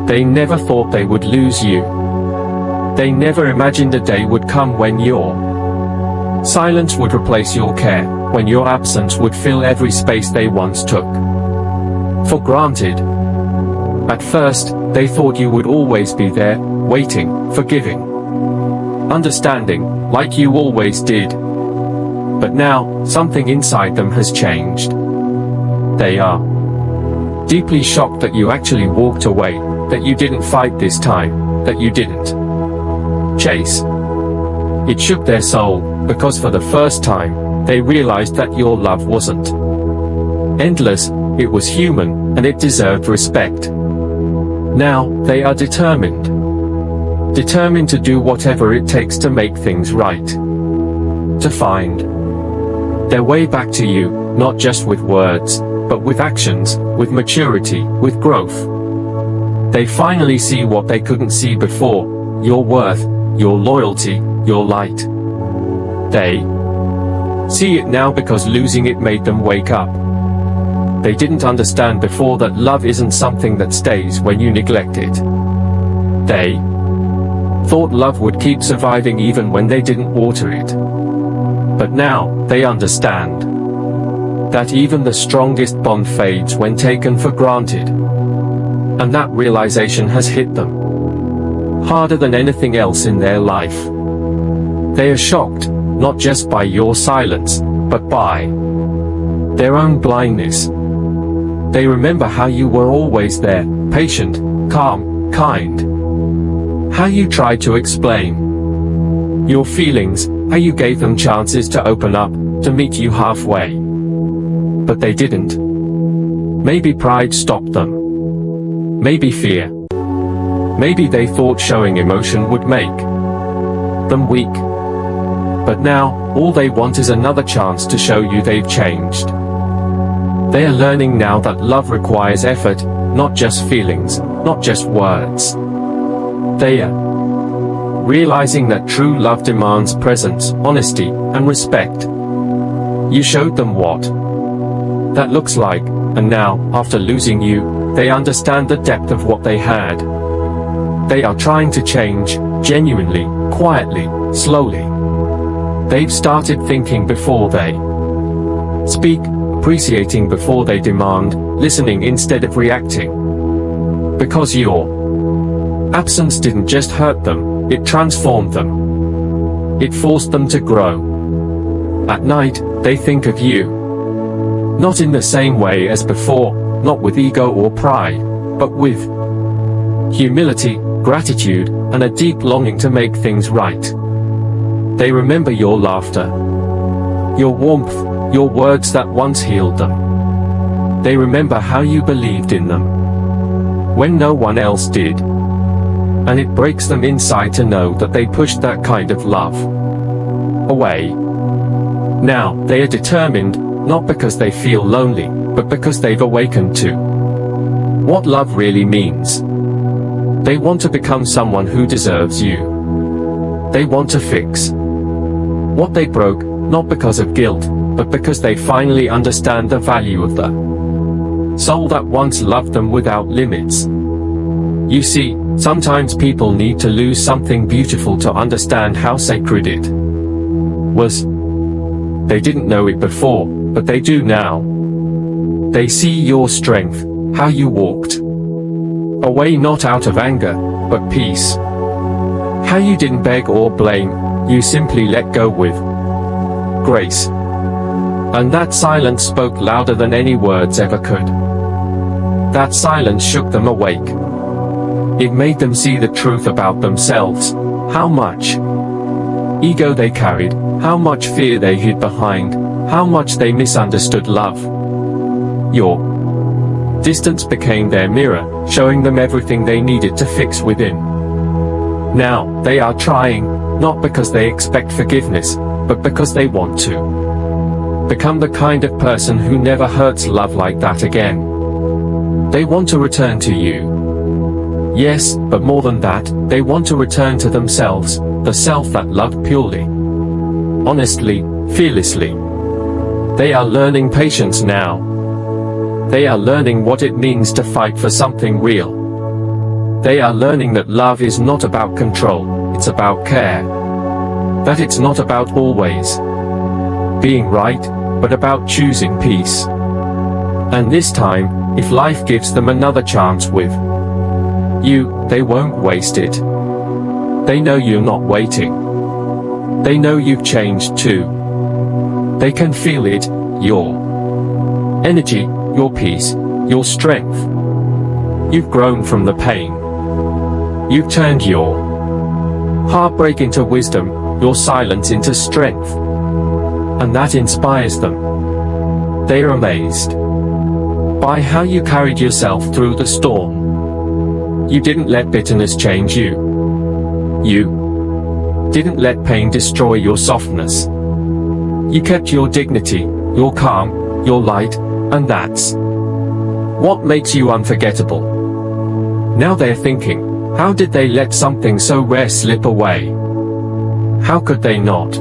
They never thought they would lose you. They never imagined a day would come when your silence would replace your care, when your absence would fill every space they once took for granted. At first, they thought you would always be there, waiting, forgiving, understanding, like you always did. But now, something inside them has changed. They are deeply shocked that you actually walked away, that you didn't fight this time, that you didn't chase. It shook their soul, because for the first time, they realized that your love wasn't endless, it was human, and it deserved respect. Now, they are determined to do whatever it takes to make things right. To find their way back to you, not just with words, but with actions, with maturity, with growth. They finally see what they couldn't see before, your worth, your loyalty, your light. They see it now because losing it made them wake up. They didn't understand before that love isn't something that stays when you neglect it. They thought love would keep surviving even when they didn't water it. But now, they understand that even the strongest bond fades when taken for granted. And that realization has hit them harder than anything else in their life. They are shocked, not just by your silence, but by their own blindness. They remember how you were always there, patient, calm, kind. How you tried to explain your feelings, how you gave them chances to open up, to meet you halfway. But they didn't. Maybe pride stopped them. Maybe fear. Maybe they thought showing emotion would make them weak. But now, all they want is another chance to show you they've changed. They are learning now that love requires effort, not just feelings, not just words. They are realizing that true love demands presence, honesty, and respect. You showed them what that looks like, and now, after losing you, they understand the depth of what they had. They are trying to change, genuinely, quietly, slowly. They've started thinking before they speak, appreciating before they demand, listening instead of reacting. Because your absence didn't just hurt them, it transformed them. It forced them to grow. At night, they think of you. Not in the same way as before, not with ego or pride, but with humility, gratitude, and a deep longing to make things right. They remember your laughter, your warmth, your words that once healed them. They remember how you believed in them when no one else did. And it breaks them inside to know that they pushed that kind of love away. Now, they are determined, not because they feel lonely, but because they've awakened to what love really means. They want to become someone who deserves you. They want to fix what they broke, not because of guilt, but because they finally understand the value of the soul that once loved them without limits. You see, sometimes people need to lose something beautiful to understand how sacred it was. They didn't know it before, but they do now. They see your strength, how you walked away not out of anger, but peace. How you didn't beg or blame, you simply let go with grace. And that silence spoke louder than any words ever could. That silence shook them awake. It made them see the truth about themselves, how much ego they carried, how much fear they hid behind, how much they misunderstood love. Your distance became their mirror, showing them everything they needed to fix within. Now, they are trying, not because they expect forgiveness, but because they want to become the kind of person who never hurts love like that again. They want to return to you. Yes, but more than that, they want to return to themselves, the self that loved purely, honestly, fearlessly. They are learning patience now. They are learning what it means to fight for something real. They are learning that love is not about control, it's about care. That it's not about always being right, but about choosing peace. And this time, if life gives them another chance with you, they won't waste it. They know you're not waiting. They know you've changed too. They can feel it, your energy, your peace, your strength. You've grown from the pain. You've turned your heartbreak into wisdom, your silence into strength. And that inspires them. They are amazed by how you carried yourself through the storm. You didn't let bitterness change you. You didn't let pain destroy your softness. You kept your dignity, your calm, your light, and that's what makes you unforgettable. Now they're thinking, how did they let something so rare slip away? How could they not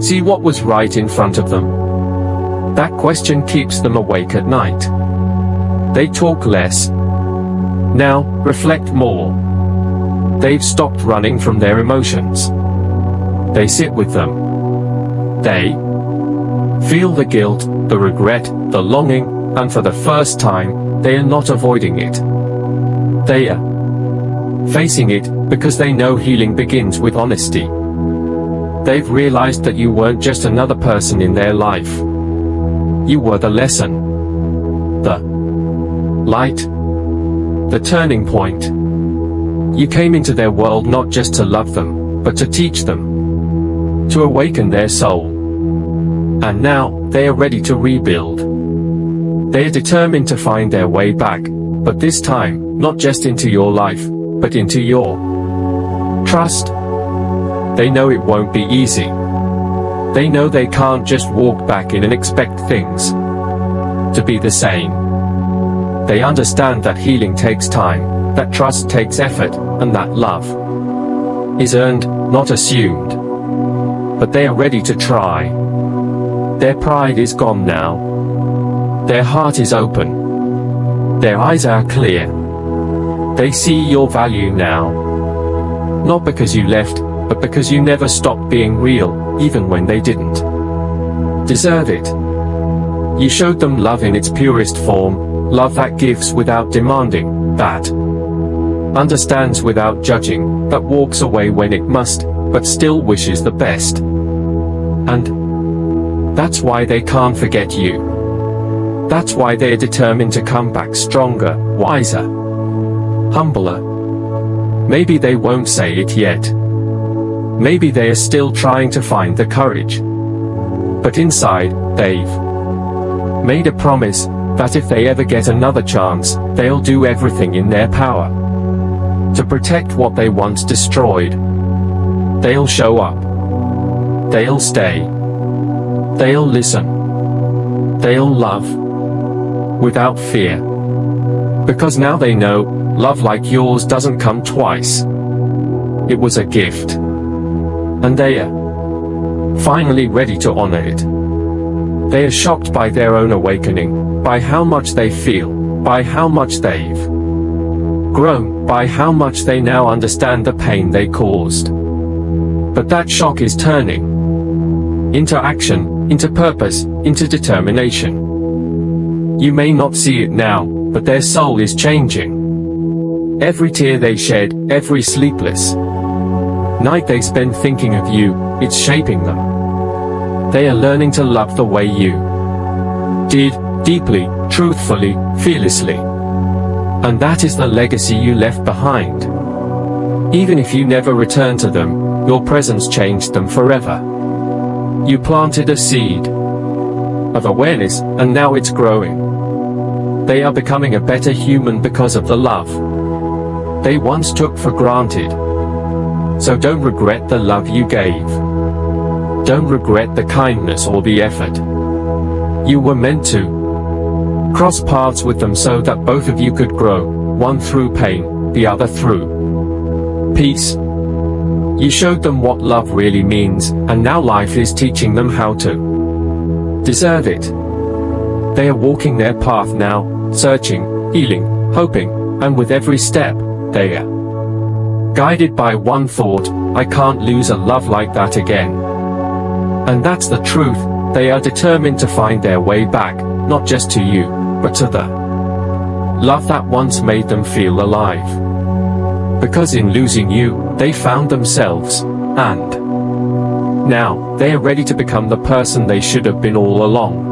see what was right in front of them? That question keeps them awake at night. They talk less. Now, reflect more. They've stopped running from their emotions. They sit with them. They feel the guilt, the regret, the longing, and for the first time, they are not avoiding it. They are facing it, because they know healing begins with honesty. They've realized that you weren't just another person in their life. You were the lesson, the light, the turning point. You came into their world not just to love them, but to teach them, to awaken their soul. And now, they are ready to rebuild. They are determined to find their way back, but this time, not just into your life, but into your trust. They know it won't be easy. They know they can't just walk back in and expect things to be the same. They understand that healing takes time, that trust takes effort, and that love is earned, not assumed. But they are ready to try. Their pride is gone now. Their heart is open. Their eyes are clear. They see your value now. Not because you left, but because you never stopped being real, even when they didn't deserve it. You showed them love in its purest form, love that gives without demanding, that understands without judging, that walks away when it must, but still wishes the best. And that's why they can't forget you. That's why they're determined to come back stronger, wiser, humbler. Maybe they won't say it yet. Maybe they are still trying to find the courage. But inside, they've made a promise that if they ever get another chance, they'll do everything in their power to protect what they once destroyed. They'll show up. They'll stay. They'll listen. They'll love without fear. Because now they know, love like yours doesn't come twice. It was a gift. And they are finally ready to honor it. They are shocked by their own awakening, by how much they feel, by how much they've grown, by how much they now understand the pain they caused. But that shock is turning into action, into purpose, into determination. You may not see it now, but their soul is changing. Every tear they shed, every sleepless night they spend thinking of you, it's shaping them. They are learning to love the way you did, deeply, truthfully, fearlessly. And that is the legacy you left behind. Even if you never return to them, your presence changed them forever. You planted a seed of awareness, and now it's growing. They are becoming a better human because of the love they once took for granted. So don't regret the love you gave. Don't regret the kindness or the effort. You were meant to cross paths with them so that both of you could grow, one through pain, the other through peace. You showed them what love really means, and now life is teaching them how to deserve it. They are walking their path now, searching, healing, hoping, and with every step, They are guided by one thought: I can't lose a love like that again. And that's the truth. They are determined to find their way back, not just to you, but to the love that once made them feel alive. Because in losing you, they found themselves, and now, they are ready to become the person they should have been all along.